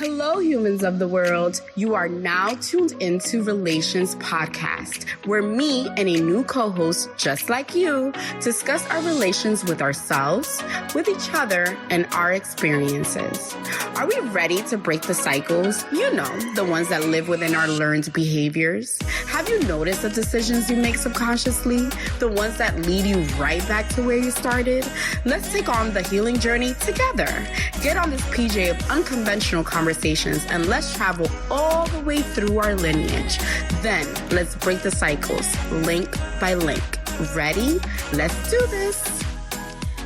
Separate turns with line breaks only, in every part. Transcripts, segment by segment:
Hello, humans of the world. You are now tuned into Relayshons Podcast, where me and a new co-host just like you discuss our relations with ourselves, with each other, and our experiences. Are we ready to break the cycles? You know, the ones that live within our learned behaviors. Have you noticed the decisions you make subconsciously? The ones that lead you right back to where you started? Let's take on the healing journey together. Get on this PJ of unconventional conversations and let's travel all the way through our lineage. Then let's break the cycles link by link. Ready? Let's do this.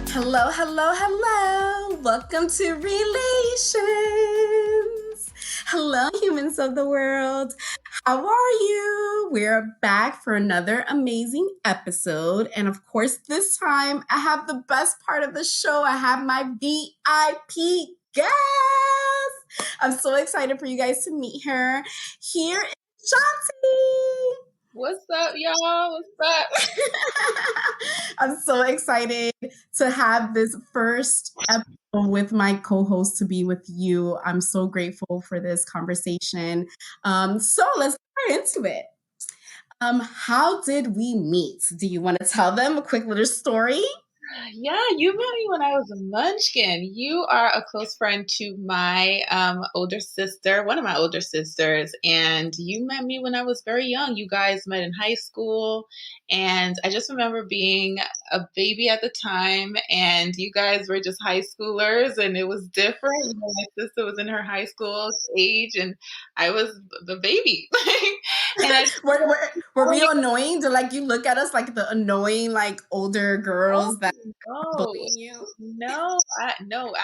Hello, hello, hello. Welcome to Relations. Hello, humans of the world. How are you? We're back for another amazing episode. And of course, this time I have the best part of the show. I have my VIP guest. I'm so excited for you guys to meet her. Here is Shanti.
What's up, y'all? What's up?
I'm so excited to have this first episode with my co-host to be with you. I'm so grateful for this conversation. So let's get into it. How did we meet? Do you want to tell them a quick little story?
Yeah, you met me when I was a munchkin. You are a close friend to my older sister, one of my older sisters, and you met me when I was very young. You guys met in high school, and I just remember being a baby at the time, and you guys were just high schoolers, and it was different. You know, my sister was in her high school age, and I was the baby.
And were we annoying? Do like you look at us like the annoying like older girls that bullying you?
No,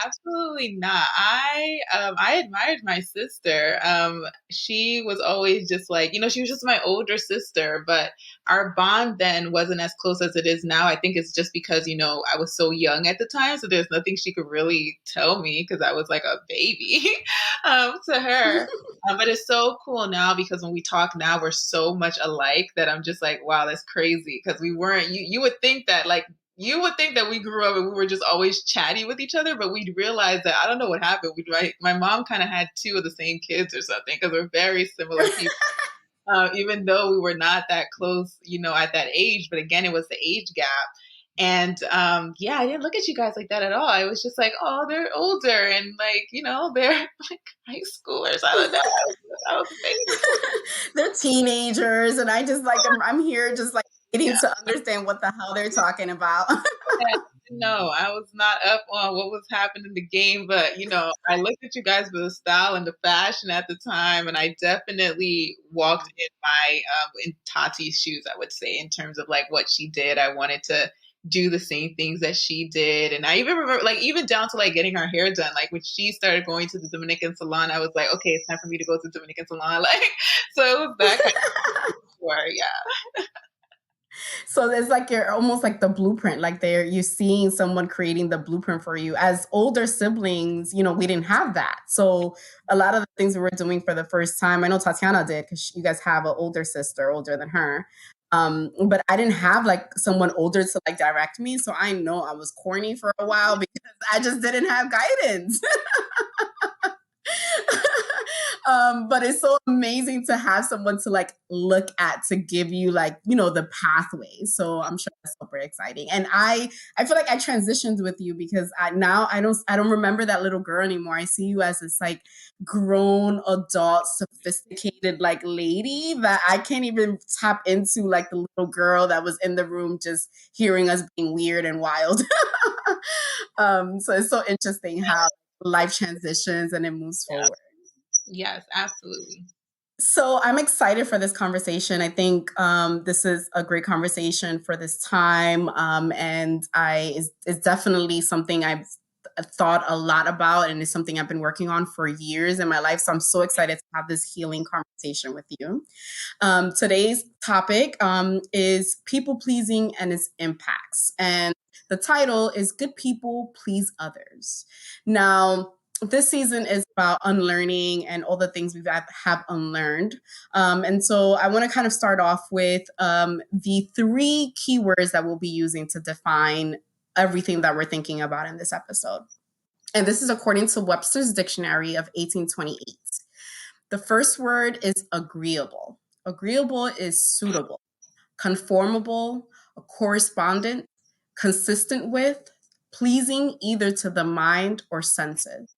absolutely not. I admired my sister. She was always just like, you know, she was just my older sister, but our bond then wasn't as close as it is now. I think it's just because, you know, I was so young at the time, so there's nothing she could really tell me because I was like a baby to her. But it's so cool now because when we talk now, we're so much alike that I'm just like, wow, that's crazy. Because we weren't, you would think that like, you would think that we grew up and we were just always chatty with each other, but we'd realize that, I don't know what happened. My mom kind of had two of the same kids or something because we're very similar people, even though we were not that close, you know, at that age. But again, it was the age gap. And yeah, I didn't look at you guys like that at all. I was just like, oh, they're older and like, you know, they're like high schoolers. I don't know. I was
They're teenagers, and I just like I'm here just like waiting to understand what the hell they're talking about.
No, I was not up on what was happening in the game, but you know, I looked at you guys for the style and the fashion at the time, and I definitely walked in my in Tati's shoes, I would say, in terms of like what she did. I wanted to do the same things that she did, and I even remember, like, even down to like getting her hair done. Like when she started going to the Dominican salon, I was like, okay, it's time for me to go to the Dominican salon. Like, so it was that kind of sure, yeah.
So it's like you're almost like the blueprint, like you're seeing someone creating the blueprint for you. As older siblings, you know, we didn't have that. So a lot of the things we were doing for the first time, I know Tatiana did because you guys have an older sister, older than her. But I didn't have like someone older to like direct me. So I know I was corny for a while because I just didn't have guidance. But it's so amazing to have someone to like look at to give you like, you know, the pathway. So I'm sure that's super exciting. And I feel like I transitioned with you because I don't remember that little girl anymore. I see you as this like grown adult, sophisticated like lady that I can't even tap into like the little girl that was in the room just hearing us being weird and wild. So it's so interesting how life transitions and it moves forward.
Yes, absolutely.
So I'm excited for this conversation. I think this is a great conversation for this time. And it's definitely something I've thought a lot about, and it's something I've been working on for years in my life. So I'm so excited to have this healing conversation with you. Today's topic is people pleasing and its impacts. And the title is Good People Please Others. Now, this season is about unlearning and all the things we have unlearned. And so I want to kind of start off with the 3 keywords that we'll be using to define everything that we're thinking about in this episode. And this is according to Webster's Dictionary of 1828. The first word is agreeable. Agreeable is suitable, conformable, correspondent, consistent with, pleasing either to the mind or senses.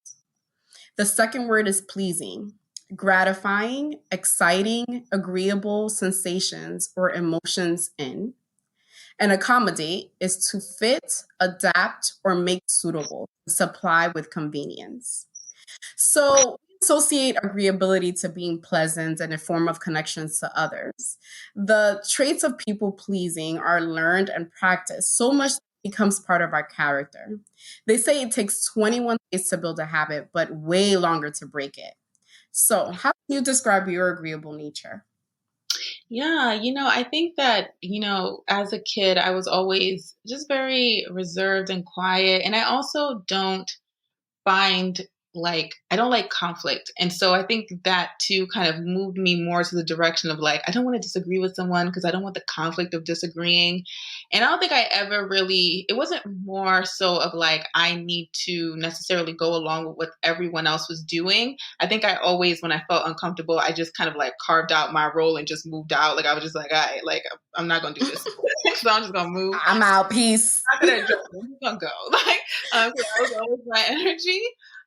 The second word is pleasing, gratifying, exciting, agreeable sensations or emotions in. And accommodate is to fit, adapt, or make suitable, supply with convenience. So we associate agreeability to being pleasant and a form of connections to others. The traits of people pleasing are learned and practiced so much that it becomes part of our character. They say it takes 21 days to build a habit, but way longer to break it. So how do you describe your agreeable nature?
Yeah, I think that, as a kid, I was always just very reserved and quiet. And I also don't find I don't like conflict. And so I think that too kind of moved me more to the direction of I don't want to disagree with someone because I don't want the conflict of disagreeing. And I don't think I ever really, it wasn't more so of I need to necessarily go along with what everyone else was doing. I think I always, when I felt uncomfortable, I just kind of carved out my role and just moved out. I was just all right, I'm not going to do this. So I'm just going to move.
I'm out. Peace.
I'm not gonna go. So that was always my energy.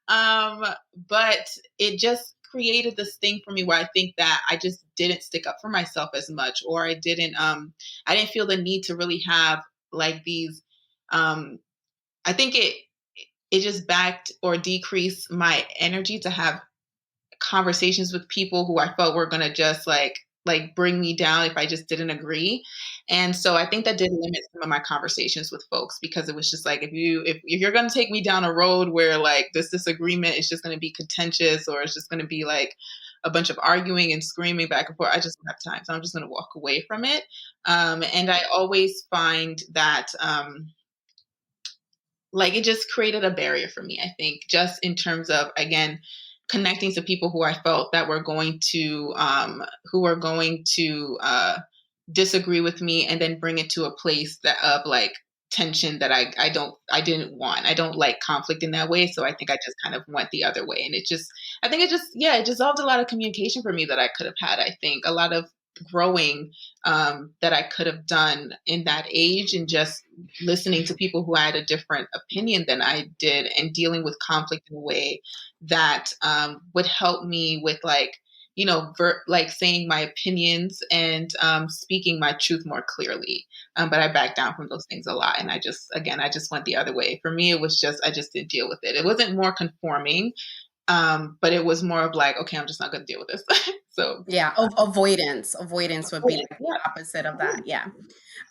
But it just created this thing for me where I think that I just didn't stick up for myself as much, or I didn't feel the need to really have these. I think it just backed or decreased my energy to have conversations with people who I felt were gonna just bring me down if I just didn't agree. And so I think that did limit some of my conversations with folks, because it was just if you're gonna take me down a road where this disagreement is just gonna be contentious, or it's just gonna be a bunch of arguing and screaming back and forth, I just don't have time. So I'm just gonna walk away from it. And I always find that it just created a barrier for me, I think, just in terms of, again, connecting to people who I felt that were going to disagree with me, and then bring it to a place that of tension that I didn't want. I don't like conflict in that way. So I think I just kind of went the other way. And it dissolved a lot of communication for me that I could have had. I think a lot of growing that I could have done in that age, and just listening to people who had a different opinion than I did, and dealing with conflict in a way that would help me with saying my opinions and speaking my truth more clearly. But I backed down from those things a lot. And I just went the other way. For me, it was I just didn't deal with it. It wasn't more conforming, but it was more of okay, I'm just not going to deal with this. So
yeah, avoidance would be the opposite of that. Yeah.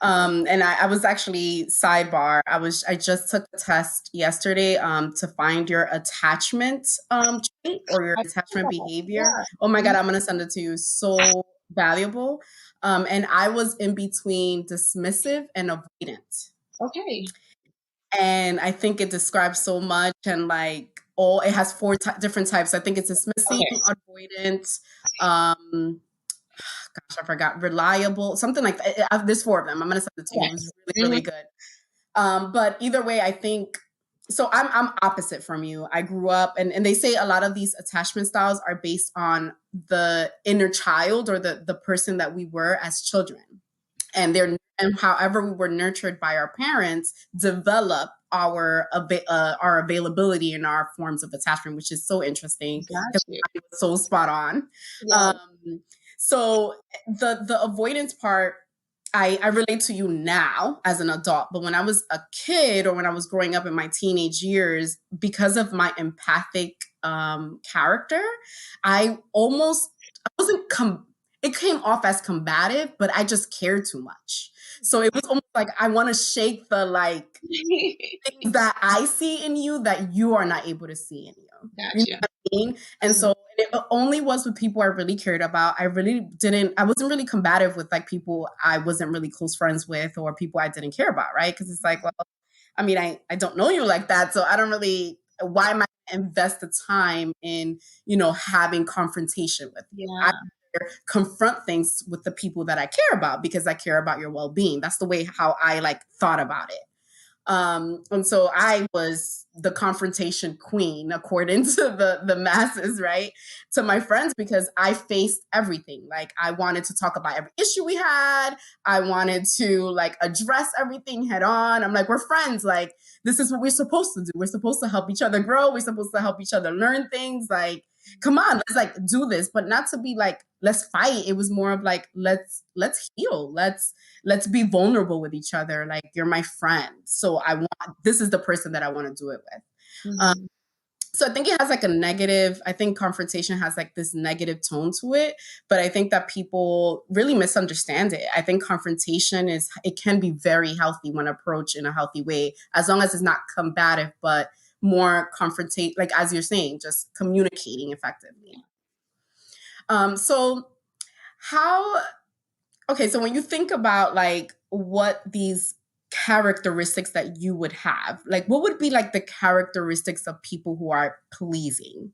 And I was actually, sidebar, I just took a test yesterday to find your attachment trait or your attachment behavior.
Yeah.
Oh my God, I'm gonna send it to you. So valuable. And I was in between dismissive and avoidant.
Okay.
And I think it describes so much, and it has four different types. I think it's dismissive, avoidant, gosh, I forgot, reliable, something like that. There's four of them. I'm going to send it to you. It was really, really good. But either way, I think, so I'm opposite from you. I grew up, and they say a lot of these attachment styles are based on the inner child, or the person that we were as children. And however we were nurtured by our parents develop our availability in our forms of attachment, which is so interesting. So spot on. Yeah. So the avoidance part, I relate to you now as an adult, but when I was a kid, or when I was growing up in my teenage years, because of my empathic character, it came off as combative, but I just cared too much. So it was almost I want to shake the things that I see in you that you are not able to see in you.
Gotcha.
You know what I mean? And so it only was with people I really cared about. I wasn't really combative with people I wasn't really close friends with, or people I didn't care about, right? Because it's well, I mean, I don't know you like that, so I don't really, why am I invest the time in, having confrontation with you?
Yeah.
I confront things with the people that I care about, because I care about your well-being. That's the way how I thought about it. And so I was the confrontation queen, according to the masses, right? To my friends, because I faced everything. Like, I wanted to talk about every issue we had. I wanted to like address everything head on. I'm like, we're friends. Like, this is what we're supposed to do. We're supposed to help each other grow. We're supposed to help each other learn things. Like, come on, let's like do this, but not to be like, let's fight. It was more of like, let's heal. Let's be vulnerable with each other. Like, you're my friend. So this is the person that I want to do it with.
Mm-hmm.
So I think it has like a negative, I think confrontation has like this negative tone to it, but I think that people really misunderstand it. I think confrontation it can be very healthy when approached in a healthy way, as long as it's not combative, but more confrontate, like as you're saying, just communicating effectively. So when you think about like what these characteristics that you would have, like what would be like the characteristics of people who are pleasing?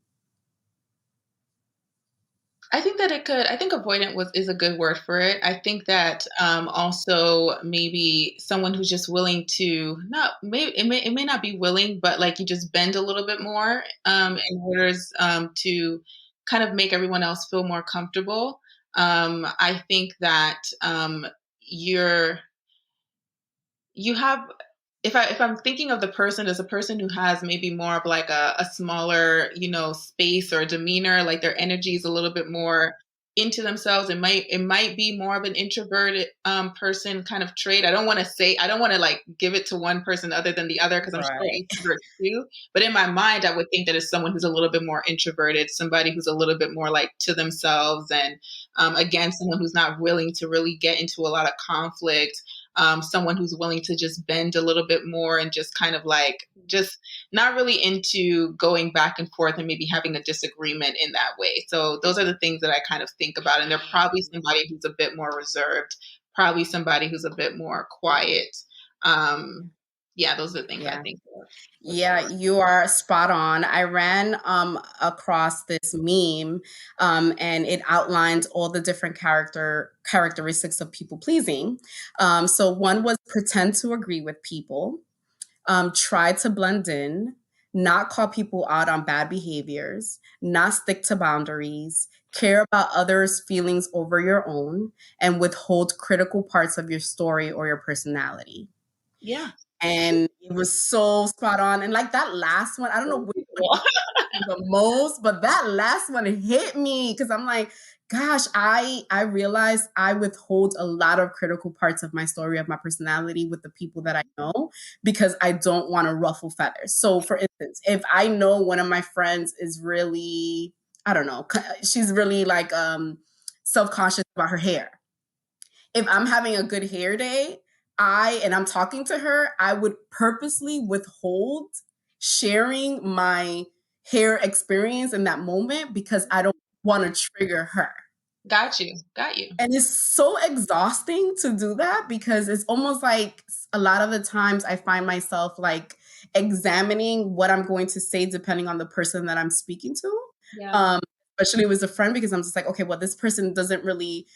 I think that I think avoidant is a good word for it. I think that also maybe someone who's just willing to it may not be willing, but like you just bend a little bit more in order to kind of make everyone else feel more comfortable. I think that you have if I'm thinking of the person as a person who has maybe more of like a smaller, space or demeanor, like their energy is a little bit more into themselves. It might be more of an introverted person kind of trait. I don't want to like give it to one person other than the other, because I'm sure introverts too. But in my mind, I would think that it's someone who's a little bit more introverted, somebody who's a little bit more like to themselves, and again, someone who's not willing to really get into a lot of conflict. Someone who's willing to just bend a little bit more and just kind of like just not really into going back and forth and maybe having a disagreement in that way. So those are the things that I kind of think about. And they're probably somebody who's a bit more reserved, probably somebody who's a bit more quiet. Those are the things I think of.
Yeah, you are spot on. I ran across this meme, and it outlined all the different characteristics of people pleasing. So one was pretend to agree with people, try to blend in, not call people out on bad behaviors, not stick to boundaries, care about others' feelings over your own, and withhold critical parts of your story or your personality.
Yeah.
And it was so spot on. And like that last one, I don't know which one the most, but that last one hit me, because I'm like, gosh, I realized I withhold a lot of critical parts of my story, of my personality with the people that I know, because I don't want to ruffle feathers. So for instance, if I know one of my friends is really, I don't know, she's really like self-conscious about her hair. If I'm having a good hair day, and I'm talking to her, I would purposely withhold sharing my hair experience in that moment, because I don't want to trigger her.
Got you.
And it's so exhausting to do that, because it's almost like a lot of the times I find myself like examining what I'm going to say depending on the person that I'm speaking to.
Yeah.
Especially with a friend, because I'm just like, okay, well, this person doesn't really,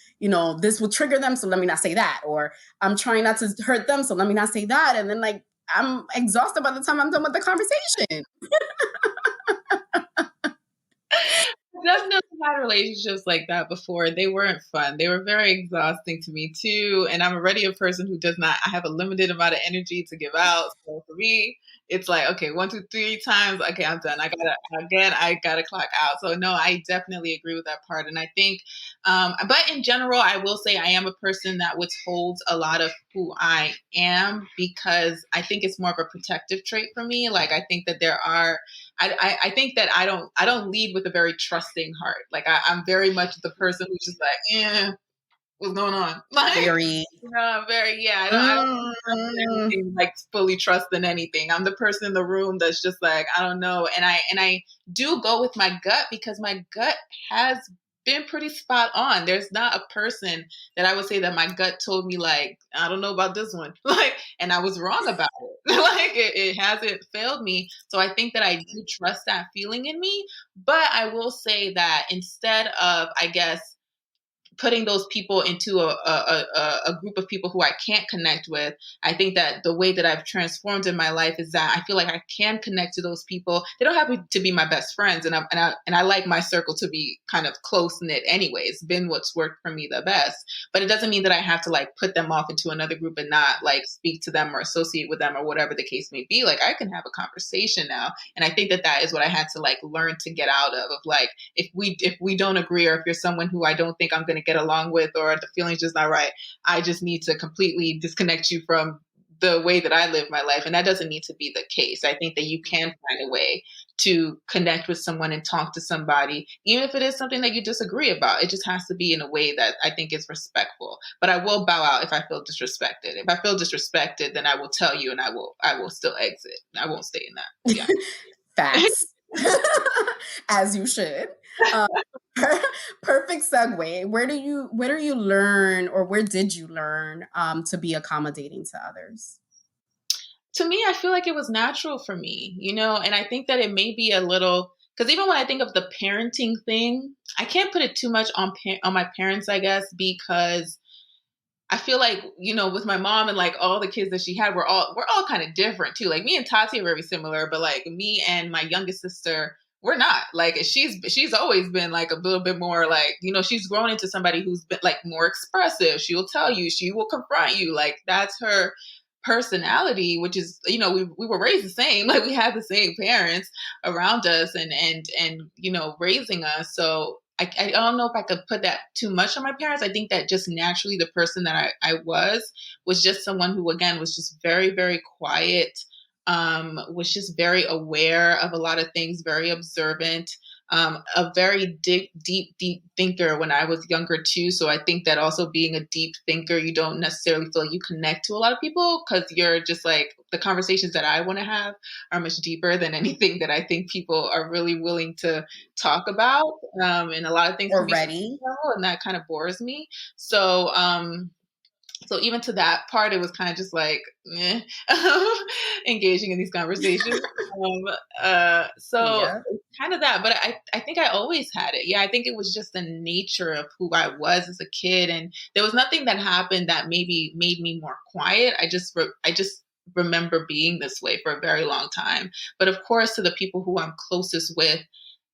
this will trigger them, so let me not say that. Or I'm trying not to hurt them, so let me not say that. And then like, I'm exhausted by the time I'm done with the conversation.
I've definitely had relationships like that before. They weren't fun. They were very exhausting to me too. And I'm already a person who I have a limited amount of energy to give out. So for me, it's like, okay, 1, 2, 3 times. Okay, I'm done. I gotta clock out. So no, I definitely agree with that part. And I think, but in general, I will say I am a person that withholds a lot of who I am, because I think it's more of a protective trait for me. Like, I think that I think that I don't lead with a very trusting heart. Like, I'm very much the person who's just like, what's going on? Like,
very,
I don't trust anything, like fully trust in anything. I'm the person in the room that's just like, I don't know. And I do go with my gut, because my gut has been pretty spot on. There's not a person that I would say that my gut told me like, I don't know about this one. Like, and I was wrong about it. Like, it hasn't failed me. So I think that I do trust that feeling in me. But I will say that instead of, I guess, putting those people into a group of people who I can't connect with. I think that the way that I've transformed in my life is that I feel like I can connect to those people. They don't have to be my best friends, and I like my circle to be kind of close knit anyway. It's been what's worked for me the best, but it doesn't mean that I have to like put them off into another group and not like speak to them or associate with them or whatever the case may be. Like I can have a conversation now, and I think that is what I had to like learn to get out of like if we don't agree, or if you're someone who I don't think I'm going to get along with, or the feeling's just not right, I just need to completely disconnect you from the way that I live my life. And that doesn't need to be the case. I think that you can find a way to connect with someone and talk to somebody, even if it is something that you disagree about. It just has to be in a way that I think is respectful. But I will bow out if I feel disrespected. If I feel disrespected, then I will tell you, and I will still exit. I won't stay in that. Yeah.
Facts. As you should. Perfect segue. Where do you learn, or where did you learn to be accommodating to others?
To me, I feel like it was natural for me, and I think that it may be a little, because even when I think of the parenting thing, I can't put it too much on my parents, I guess, because I feel like, with my mom and like all the kids that she had, we're all kind of different too. Like me and Tati are very similar, but like me and my youngest sister, we're not. Like she's always been like a little bit more like, she's grown into somebody who's been like more expressive. She will tell you, she will confront you. Like that's her personality, which is, we were raised the same. Like we had the same parents around us and raising us. So I don't know if I could put that too much on my parents. I think that just naturally the person that I was just someone who, again, was just very, very quiet, was just very aware of a lot of things, very observant, a very deep thinker when I was younger too. So I think that also being a deep thinker, you don't necessarily feel like you connect to a lot of people because you're just like, the conversations that I want to have are much deeper than anything that I think people are really willing to talk about. And a lot of things can be
ready,
and that kind of bores me. So, so even to that part, it was kind of just like engaging in these conversations. So
yeah.
kind of that, but I think I always had it. Yeah, I think it was just the nature of who I was as a kid, and there was nothing that happened that maybe made me more quiet. I just remember being this way for a very long time. But of course, to the people who I'm closest with,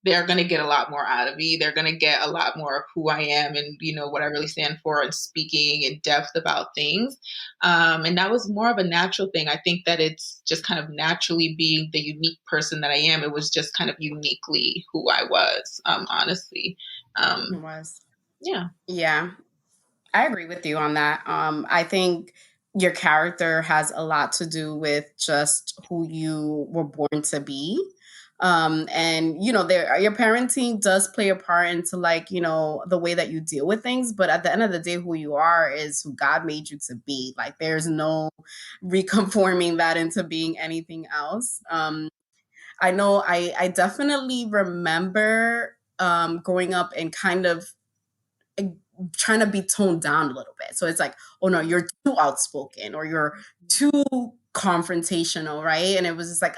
they're going to get a lot more out of me. They're going to get a lot more of who I am and, what I really stand for, and speaking in depth about things. And that was more of a natural thing. I think that it's just kind of naturally being the unique person that I am. It was just kind of uniquely who I was, honestly.
It was.
Yeah.
Yeah. I agree with you on that. I think your character has a lot to do with just who you were born to be. And your parenting does play a part into like, the way that you deal with things. But at the end of the day, who you are is who God made you to be. Like there's no reconforming that into being anything else. I know I definitely remember growing up and kind of trying to be toned down a little bit. So it's like, oh no, you're too outspoken or you're too confrontational, right? And it was just like,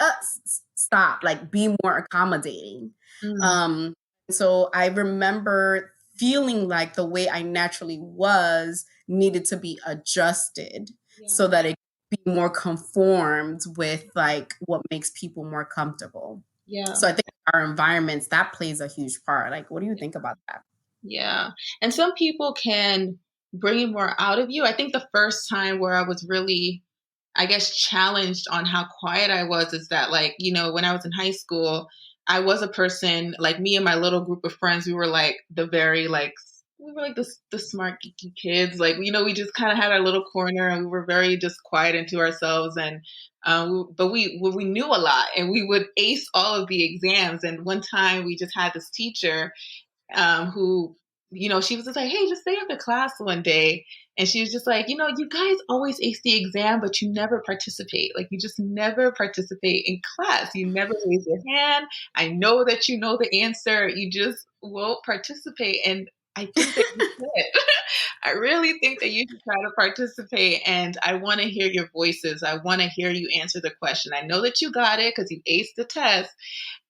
stop, like be more accommodating.
Mm.
So I remember feeling like the way I naturally was needed to be adjusted so that it could be more conformed with like what makes people more comfortable.
Yeah.
So I think our environments, that plays a huge part. Like, what do you think about that?
Yeah. And some people can bring more out of you. I think the first time where I was really, I guess, challenged on how quiet I was is that, like, when I was in high school, I was a person, like me and my little group of friends, we were like we were like the smart, geeky kids. Like, we just kind of had our little corner and we were very just quiet into ourselves. And, but we knew a lot and we would ace all of the exams. And one time we just had this teacher who, she was just like, hey, just stay after class one day. And she was just like, you guys always ace the exam, but you never participate. Like, you just never participate in class. You never raise your hand. I know that you know the answer. You just won't participate. And I think that you should. I really think that you should try to participate. And I want to hear your voices. I want to hear you answer the question. I know that you got it because you aced the test.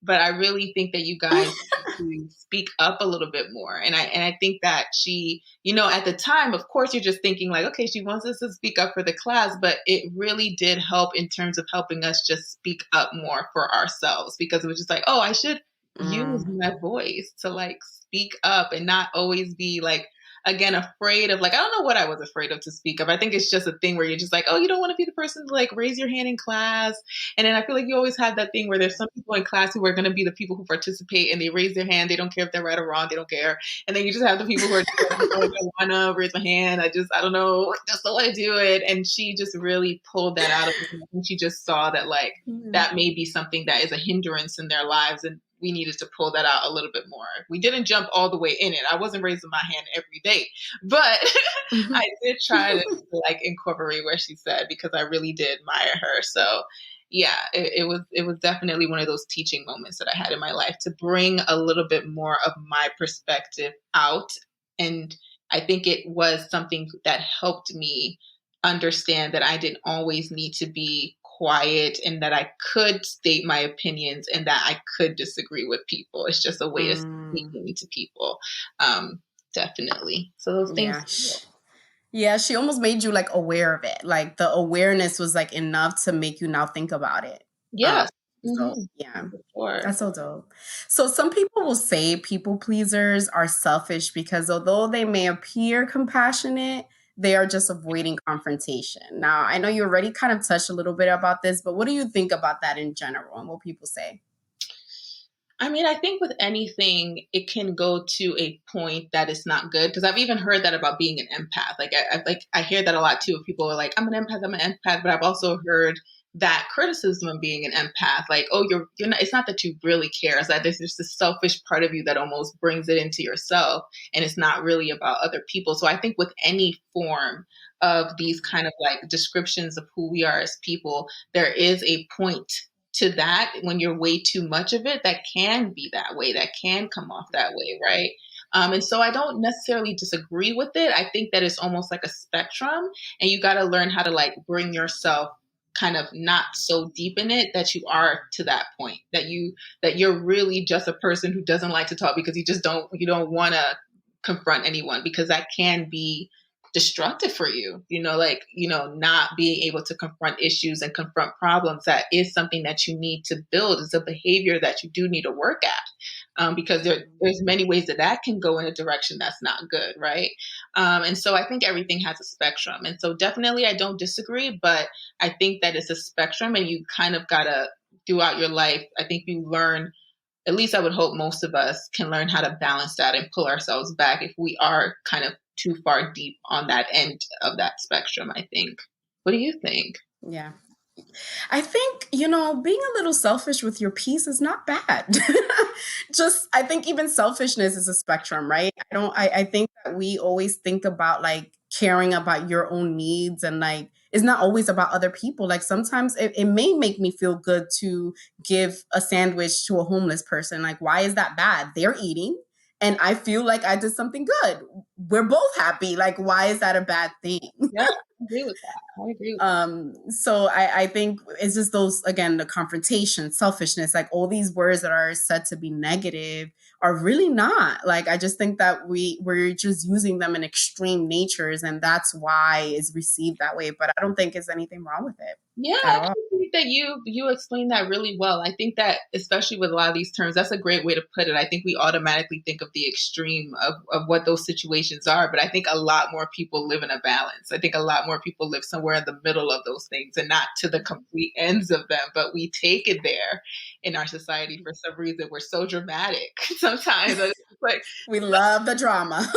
But I really think that you guys to speak up a little bit more. And I think that she, at the time, of course, you're just thinking like, okay, she wants us to speak up for the class, but it really did help in terms of helping us just speak up more for ourselves, because it was just like, oh, I should use my voice to like speak up and not always be like, again, afraid of like, I don't know what I was afraid of to speak up. I think it's just a thing where you're just like, oh, you don't want to be the person to like raise your hand in class. And then I feel like you always have that thing where there's some people in class who are going to be the people who participate and they raise their hand. They don't care if they're right or wrong. They don't care. And then you just have the people who are just like, oh, I want to raise my hand. I don't know. Just don't want to do it. And she just really pulled that out of me. And she just saw that like, that may be something that is a hindrance in their lives. And we needed to pull that out a little bit more. We didn't jump all the way in it. I wasn't raising my hand every day, but I did try to like incorporate what she said, because I really did admire her. So yeah, it was definitely one of those teaching moments that I had in my life to bring a little bit more of my perspective out. And I think it was something that helped me understand that I didn't always need to be quiet, and that I could state my opinions, and that I could disagree with people. It's just a way of speaking to people. Definitely. So those things.
Yeah, she almost made you like aware of it. Like the awareness was like enough to make you now think about it.
Yes.
So yeah,
sure.
That's so dope. So some people will say people pleasers are selfish because although they may appear compassionate, they are just avoiding confrontation. Now, I know you already kind of touched a little bit about this, but what do you think about that in general and what people say?
I mean, I think with anything, it can go to a point that is not good. Because I've even heard that about being an empath. Like I hear that a lot too. People are like, I'm an empath. But I've also heard that criticism of being an empath, like, oh, you're not, it's not that you really care. It's that there's just this selfish part of you that almost brings it into yourself, and it's not really about other people. So I think with any form of these kind of like descriptions of who we are as people, there is a point to that when you're way too much of it, that can be that way, that can come off that way, right? And so I don't necessarily disagree with it. I think that it's almost like a spectrum, and you got to learn how to like bring yourself kind of not so deep in it that you are to that point, that you're really just a person who doesn't like to talk because you don't want to confront anyone, because that can be destructive for you, not being able to confront issues and confront problems. That is something that you need to build. It's a behavior that you do need to work at, because there's many ways that can go in a direction that's not good, right? And so I think everything has a spectrum. And so definitely I don't disagree, but I think that it's a spectrum, and you kind of gotta, throughout your life, I think you learn, at least I would hope most of us can learn how to balance that and pull ourselves back if we are kind of too far deep on that end of that spectrum, I think. What do you think?
Yeah. I think, being a little selfish with your peace is not bad. I think even selfishness is a spectrum, right? I think that we always think about like caring about your own needs, and like, it's not always about other people. Like sometimes it may make me feel good to give a sandwich to a homeless person. Like, why is that bad? They're eating, and I feel like I did something good. We're both happy. Like, why is that a bad thing?
Yeah, I agree with that.
So I think it's just those, again, the confrontation, selfishness, like all these words that are said to be negative are really not. Like, I just think that we're just using them in extreme natures, and that's why it's received that way. But I don't think there's anything wrong with it.
Yeah, I think that you explained that really well. I think that especially with a lot of these terms, that's a great way to put it. I think we automatically think of the extreme of what those situations are, but I think a lot more people live in a balance. I think a lot more people live somewhere in the middle of those things, and not to the complete ends of them, but we take it there in our society for some reason. We're so dramatic sometimes. It's like,
we love the drama.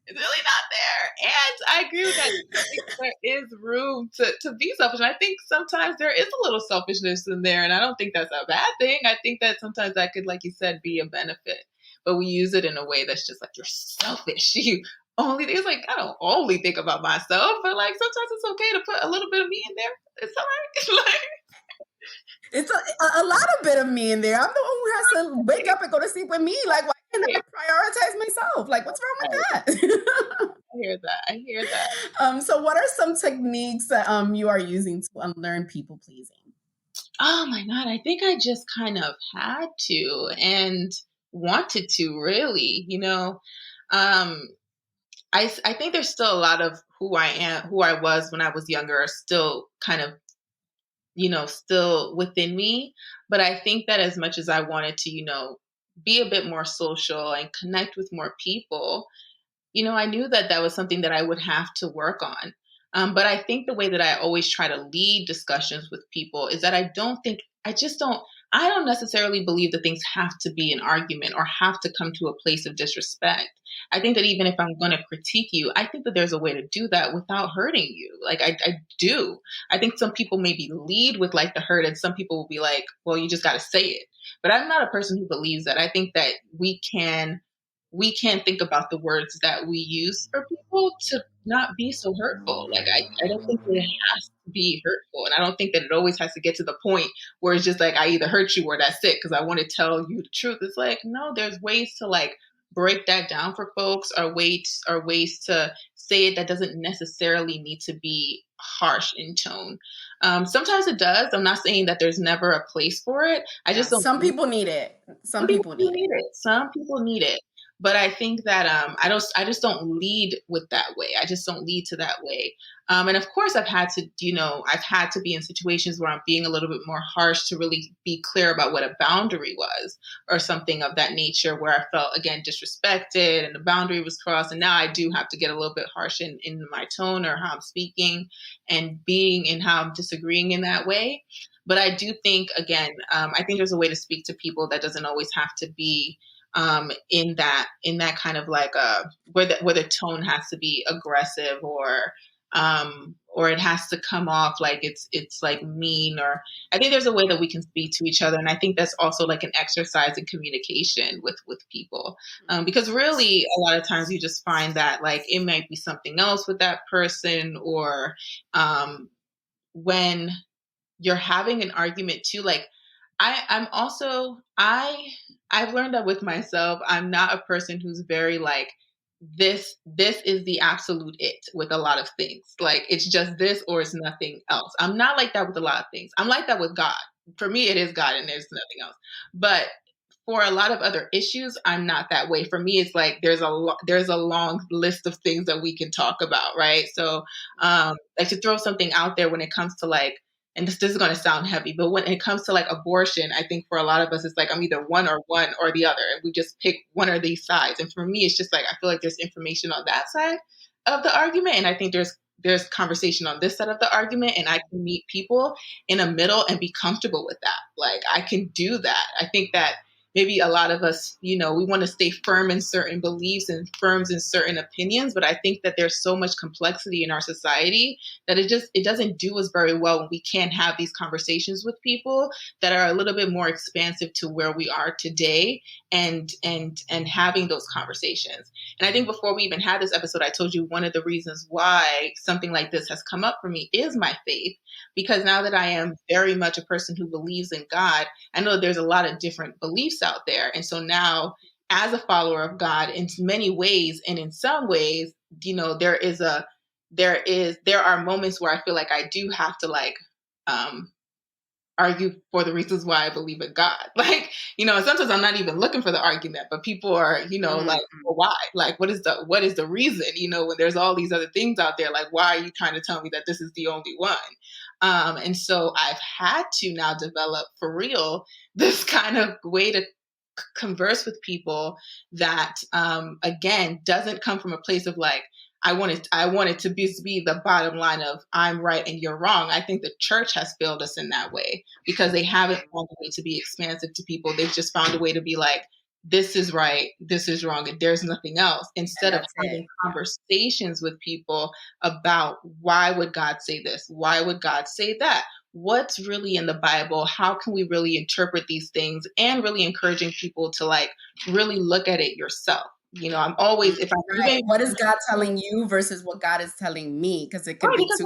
It's really not there. And I agree with that. I think there is room to be selfish. And I think sometimes there is a little selfishness in there. And I don't think that's a bad thing. I think that sometimes that could, like you said, be a benefit. But we use it in a way that's just like, you're selfish. It's like, I don't only think about myself, but like sometimes it's okay to put a little bit of me in there. It's all right.
It's a lot of bit of me in there. I'm the one who has to wake up and go to sleep with me. Like, why can't I prioritize myself? Like, what's wrong with that?
I hear that.
So what are some techniques that you are using to unlearn people pleasing?
Oh my God, I think I just kind of had to. And wanted to really, I think there's still a lot of who I was when I was younger are still kind of, still within me. But I think that as much as I wanted to, be a bit more social and connect with more people, I knew that that was something that I would have to work on. But I think the way that I always try to lead discussions with people is that I don't necessarily believe that things have to be an argument or have to come to a place of disrespect. I think that even if I'm going to critique you, I think that there's a way to do that without hurting you. Like I do. I think some people maybe lead with like the hurt and some people will be like, well, you just got to say it. But I'm not a person who believes that. I think that we can think about the words that we use for people to not be so hurtful. Like I don't think that it has to be hurtful. And I don't think that it always has to get to the point where it's just like I either hurt you or that's it because I want to tell you the truth. It's like, no, there's ways to like break that down for folks or ways to say it that doesn't necessarily need to be harsh in tone. Sometimes it does. I'm not saying that there's never a place for it. I just don't
Some people need it. Some people need it.
Some people need it. But I think that I just don't lead with that way. I just don't lead to that way. And of course, I've had to be in situations where I'm being a little bit more harsh to really be clear about what a boundary was or something of that nature where I felt, again, disrespected and the boundary was crossed. And now I do have to get a little bit harsh in my tone or how I'm speaking and being and how I'm disagreeing in that way. But I do think, again, I think there's a way to speak to people that doesn't always have to be in that kind of like where the tone has to be aggressive or it has to come off like it's like mean. Or I think there's a way that we can speak to each other, and I think that's also like an exercise in communication with people, because really a lot of times you just find that like it might be something else with that person, or when you're having an argument too, like I've learned that with myself. I'm not a person who's very like this is the absolute it with a lot of things. Like it's just this or it's nothing else. I'm not like that with a lot of things. I'm like that with God. For me, it is God and there's nothing else. But for a lot of other issues, I'm not that way. For me, it's like there's a long list of things that we can talk about, right? So, like to throw something out there when it comes to like, and this is going to sound heavy, but when it comes to like abortion, I think for a lot of us, it's like I'm either one or the other, and we just pick one of these sides. And for me, it's just like I feel like there's information on that side of the argument, and I think there's conversation on this side of the argument, and I can meet people in a middle and be comfortable with that. Like I can do that. I think that maybe a lot of us, we want to stay firm in certain beliefs and firm in certain opinions, but I think that there's so much complexity in our society that it doesn't do us very well when we can't have these conversations with people that are a little bit more expansive to where we are today and having those conversations. And I think before we even had this episode, I told you one of the reasons why something like this has come up for me is my faith, because now that I am very much a person who believes in God, I know there's a lot of different beliefs out there. And so now as a follower of God in many ways, and in some ways, there are moments where I feel like I do have to like, argue for the reasons why I believe in God. Like, sometimes I'm not even looking for the argument, but people are, like, well, why? Like, what is the reason, when there's all these other things out there, like, why are you trying to tell me that this is the only one? And so I've had to now develop for real this kind of way to converse with people that, again, doesn't come from a place of like, I want it to be the bottom line of I'm right and you're wrong. I think the church has failed us in that way because they haven't found a way to be expansive to people. They've just found a way to be like, this is right, this is wrong, and there's nothing else. Instead of having conversations with people about why would God say this? Why would God say that? What's really in the Bible? How can we really interpret these things? And really encouraging people to like really look at it yourself. I'm always, if I'm
right. What is God telling you versus what God is telling me? Because it could be too.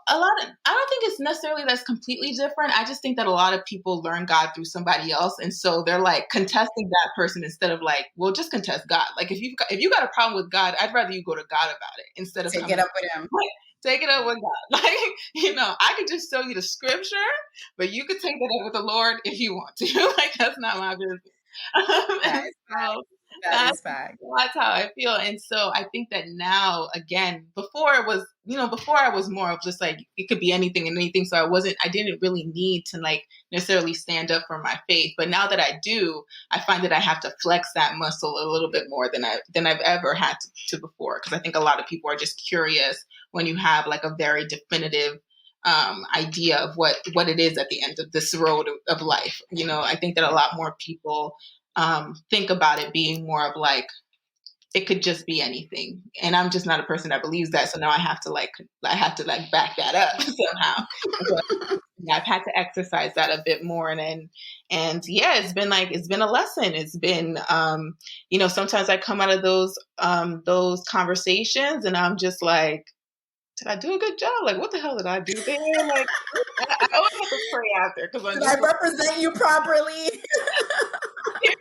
I don't think it's necessarily that's completely different. I just think that a lot of people learn God through somebody else. And so they're like contesting that person instead of like, well, just contest God. Like if you got a problem with God, I'd rather you go to God about it instead of
take it up with him.
Take it up with God. Like, I could just show you the scripture, but you could take that up with the Lord if you want to. Like, that's not my business.
That
And
is
so
fact. That
that's
is fact.
that's how I feel. And so I think that now, again, before it was, before I was more of just like, it could be anything and anything. So I didn't really need to like necessarily stand up for my faith. But now that I do, I find that I have to flex that muscle a little bit more than I've ever had to before. Because I think a lot of people are just curious when you have like a very definitive idea of what it is at the end of this road of life. I think that a lot more people think about it being more of like, it could just be anything. And I'm just not a person that believes that. So now I have to back that up somehow. So I've had to exercise that a bit more. And yeah, it's been a lesson. It's been, sometimes I come out of those conversations and I'm just like, did I do a good job? Like, what the hell did I do there? Like, I always have to pray after because I'm
Did I
just like,
represent you properly?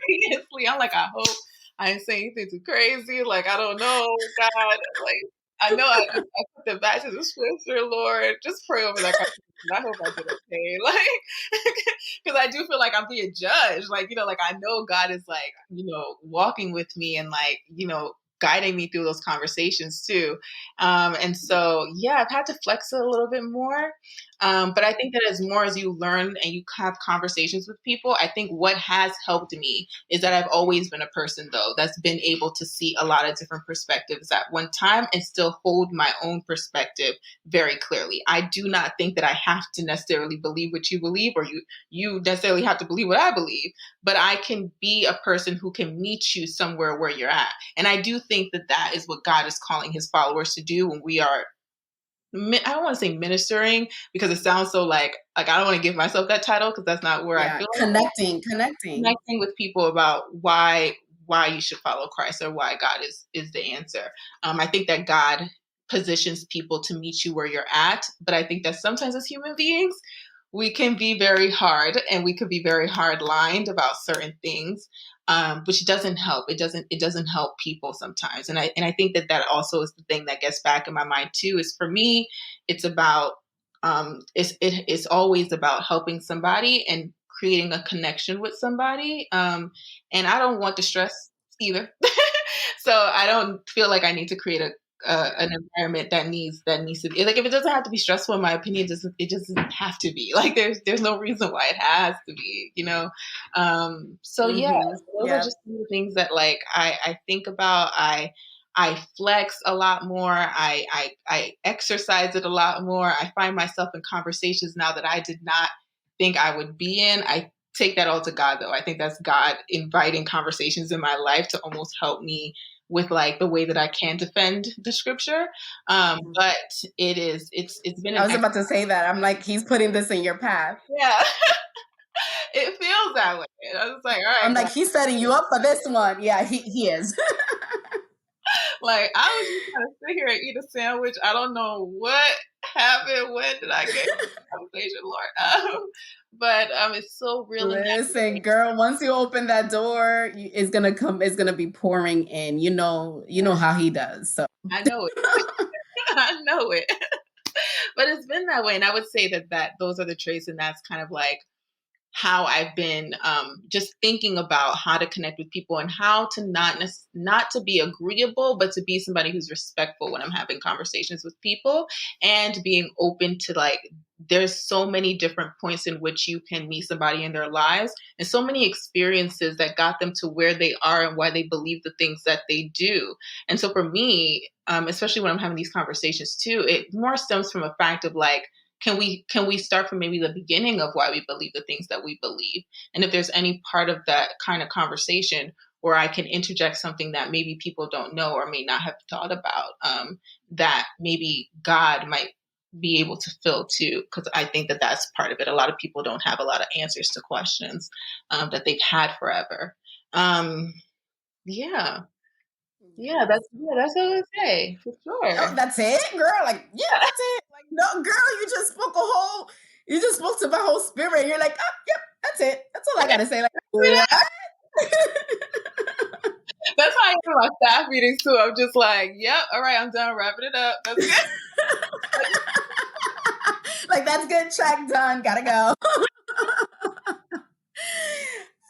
seriously, I'm like, I hope I ain't saying anything too crazy. Like, I don't know, God. Like, I know I put them back to the scripture, Lord. Just pray over that conversation. I hope I did okay. Like, because I do feel like I'm being judged. Like, like I know God is like, walking with me and like, guiding me through those conversations too. And so, yeah, I've had to flex it a little bit more. But I think that as more as you learn and you have conversations with people, I think what has helped me is that I've always been a person, though, that's been able to see a lot of different perspectives at one time and still hold my own perspective very clearly. I do not think that I have to necessarily believe what you believe, or you necessarily have to believe what I believe, but I can be a person who can meet you somewhere where you're at. And I do think that that is what God is calling his followers to do when we are, I don't want to say ministering because it sounds so like I don't want to give myself that title because that's not where I feel like connecting with people about why you should follow Christ or why God is the answer. I think that God positions people to meet you where you're at, but I think that sometimes as human beings, we can be very hard and we could be very hard lined about certain things, which doesn't help. It doesn't help people sometimes. And I think that also is the thing that gets back in my mind too, is for me, it's about, it's always about helping somebody and creating a connection with somebody. And I don't want to stress either. So I don't feel like I need to create an environment that needs to be like, if it doesn't have to be stressful, in my opinion, it doesn't have to be like, there's no reason why it has to be, so yeah, those are just some of the things that like I think about. I flex a lot more. I exercise it a lot more. I find myself in conversations now that I did not think I would be in. I take that all to God, though. I think that's God inviting conversations in my life to almost help me with like the way that I can defend the scripture. But it's been
I was about to say that. I'm like, he's putting this in your path.
Yeah. It feels that way. And I was like, all right.
I'm like, he's setting you up for this one. Yeah, he is.
Like, I was just trying to sit here and eat a sandwich. I don't know what happened. When did I get this conversation, Lord? But it's so really
Listen, girl, once you open that door, it's gonna be pouring in. You know how he does. So
I know it. I know it. But it's been that way. And I would say that those are the traits, and that's kind of like how I've been just thinking about how to connect with people and how to not to be agreeable, but to be somebody who's respectful when I'm having conversations with people, and being open to like, there's so many different points in which you can meet somebody in their lives and so many experiences that got them to where they are and why they believe the things that they do. And so for me, especially when I'm having these conversations too, it more stems from a fact of like, can we start from maybe the beginning of why we believe the things that we believe? And if there's any part of that kind of conversation where I can interject something that maybe people don't know or may not have thought about, that maybe God might be able to fill too, because I think that that's part of it. A lot of people don't have a lot of answers to questions that they've had forever. Yeah. Yeah, that's what I would say, for sure.
oh, that's it, girl. Like, yeah, that's it. Like, no, girl, you just spoke to my whole spirit. You're like, oh, yep, that's it. That's all I gotta say. Like, what?
That's how I am in my staff meetings too. I'm just like, yep, all right, I'm done wrapping it up. That's good.
Like, that's good. Check done. Gotta go.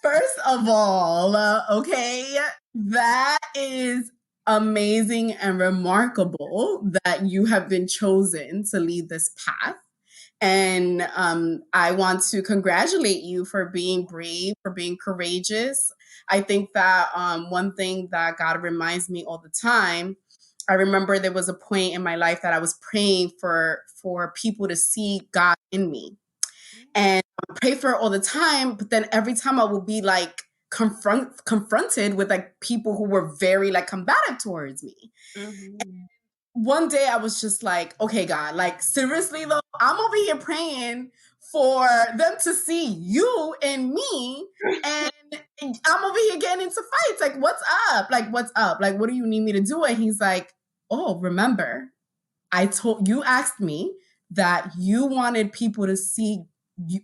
First of all, okay, that is amazing and remarkable that you have been chosen to lead this path. And I want to congratulate you for being brave, for being courageous. I think that one thing that God reminds me all the time, I remember there was a point in my life that I was praying for people to see God in me. And I would pray for it all the time, but then every time I would be like confronted with like people who were very like combative towards me. Mm-hmm. One day I was just like, okay, God, like seriously though, I'm over here praying for them to see you and me, and I'm over here getting into fights. Like, what's up? Like, what's up? Like, what do you need me to do? And he's like, oh, remember, you asked me that you wanted people to see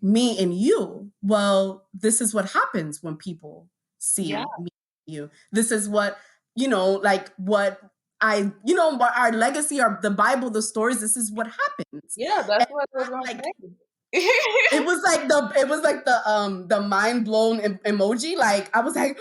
me and you. Well, this is what happens when people see me and you. This is what, like what our legacy, or the Bible, the stories, this is what happens.
Yeah, that's what I was going to say.
It was like the mind blown emoji. Like I was like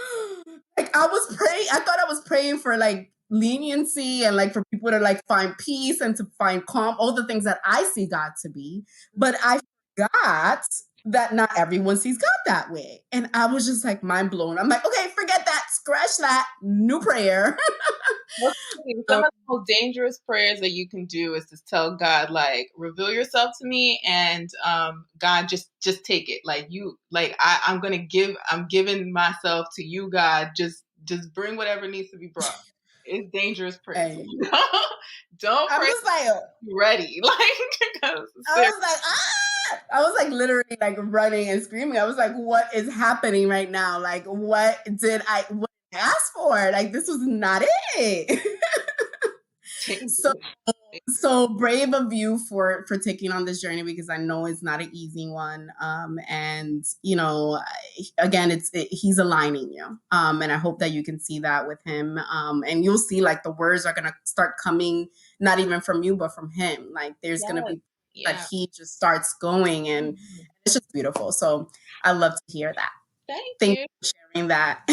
I was praying. I thought I was praying for like leniency and like for people to like find peace and to find calm, all the things that I see God to be. But I forgot that not everyone sees God that way. And I was just like mind blown. I'm like, okay, forget that, scratch that, new prayer.
Some of the most dangerous prayers that you can do is to tell God, like, reveal yourself to me, and God, just take it. Like I'm giving myself to you, God. Just bring whatever needs to be brought. It's dangerous prayer. Hey. Don't pray. I was like, ready. Like
I was like literally like running and screaming. I was like, what is happening right now? Like, what did I ask for? Like, this was not it. So brave of you for taking on this journey, because I know it's not an easy one. And again, he's aligning you. And I hope that you can see that with him. And you'll see like the words are going to start coming, not even from you, but from him. Like there's going to be that he just starts going, and it's just beautiful. So I love to hear that. Thank you for sharing that.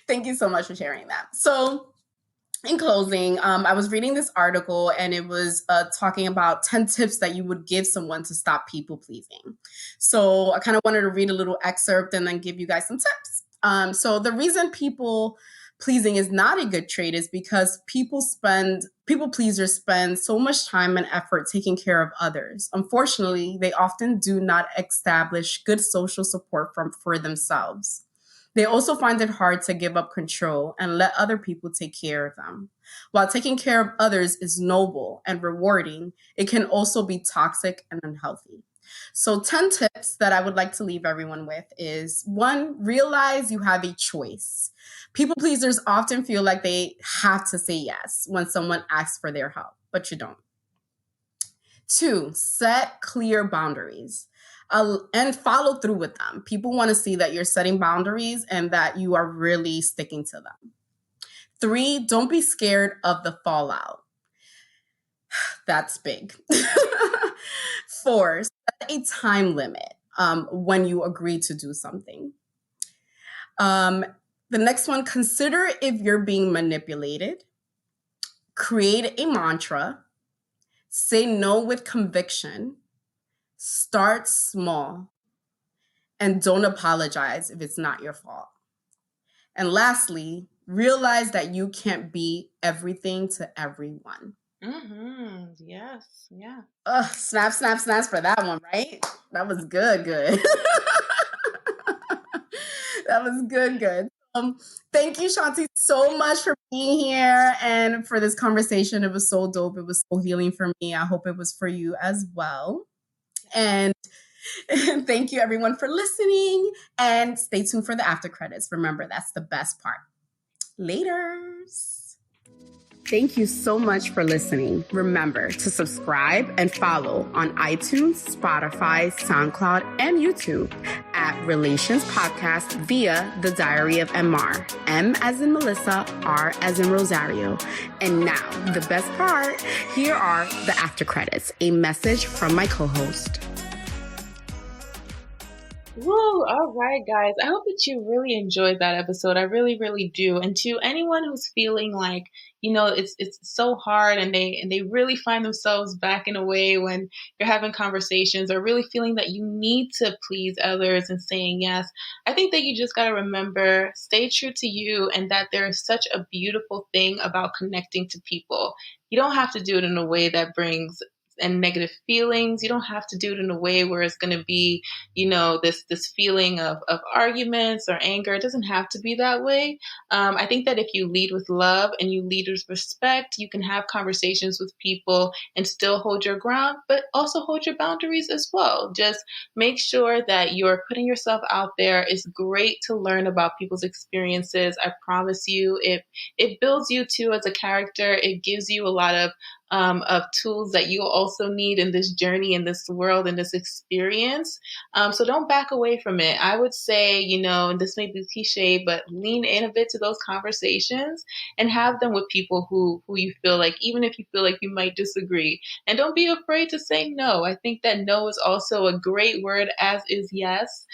Thank you so much for sharing that. So in closing, I was reading this article, and it was talking about 10 tips that you would give someone to stop people pleasing. So I kind of wanted to read a little excerpt and then give you guys some tips. So the reason people pleasing is not a good trait is because people pleasers spend so much time and effort taking care of others. Unfortunately, they often do not establish good social support for themselves. They also find it hard to give up control and let other people take care of them. While taking care of others is noble and rewarding, it can also be toxic and unhealthy. So 10 tips that I would like to leave everyone with is 1, realize you have a choice. People pleasers often feel like they have to say yes when someone asks for their help, but you don't. 2, set clear boundaries. And follow through with them. People want to see that you're setting boundaries and that you are really sticking to them. 3, don't be scared of the fallout. That's big. 4, set a time limit when you agree to do something. The next one, consider if you're being manipulated. Create a mantra. Say no with conviction. Start small, and don't apologize if it's not your fault. And lastly, realize that you can't be everything to everyone.
Mm-hmm. Yes. Yeah.
Snap, snap, snaps for that one, right? That was good. That was good. Thank you, Shanti, so much for being here and for this conversation. It was so dope. It was so healing for me. I hope it was for you as well. And thank you everyone for listening, and stay tuned for the after credits. Remember, that's the best part. Laters. Thank you so much for listening. Remember to subscribe and follow on iTunes, Spotify, SoundCloud, and YouTube at Relayshons Podcast via The Diary of MR. M as in Melissa, R as in Rosario. And now, the best part, here are the after credits, a message from my co-host.
Woo! All right, guys. I hope that you really enjoyed that episode. I really, really do. And to anyone who's feeling like, it's so hard and they really find themselves backing away when you're having conversations or really feeling that you need to please others and saying yes, I think that you just got to remember, stay true to you, and that there is such a beautiful thing about connecting to people. You don't have to do it in a way that brings and negative feelings. You don't have to do it in a way where it's going to be this feeling of arguments or anger. It doesn't have to be that way. I think that if you lead with love and you lead with respect, you can have conversations with people and still hold your ground, but also hold your boundaries as well. Just make sure that you're putting yourself out there. It's great to learn about people's experiences. I promise you, it builds you too as a character. It gives you a lot of tools that you also need in this journey, in this world, in this experience. So don't back away from it. I would say, and this may be cliche, but lean in a bit to those conversations and have them with people who you feel like, even if you feel like you might disagree. And don't be afraid to say no. I think that no is also a great word, as is yes.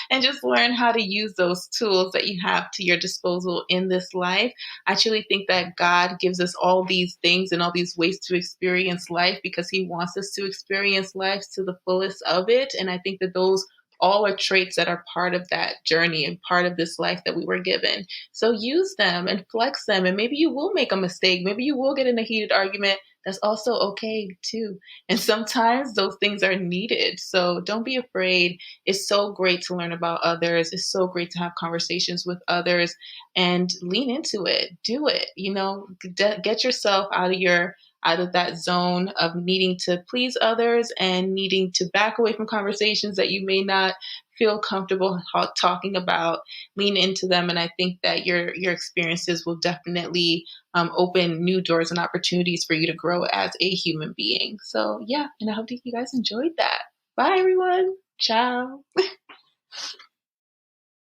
And just learn how to use those tools that you have to your disposal in this life. I truly think that God gives us all these things and all these ways to experience life because he wants us to experience life to the fullest of it. And I think that those all are traits that are part of that journey and part of this life that we were given. So use them and flex them. And maybe you will make a mistake. Maybe you will get in a heated argument. That's also okay too. And sometimes those things are needed. So don't be afraid. It's so great to learn about others. It's so great to have conversations with others and lean into it. Do it. Get yourself out of that zone of needing to please others and needing to back away from conversations that you may not feel comfortable talking about. Lean into them, and I think that your experiences will definitely open new doors and opportunities for you to grow as a human being. So yeah, and I hope that you guys enjoyed that. Bye everyone. Ciao.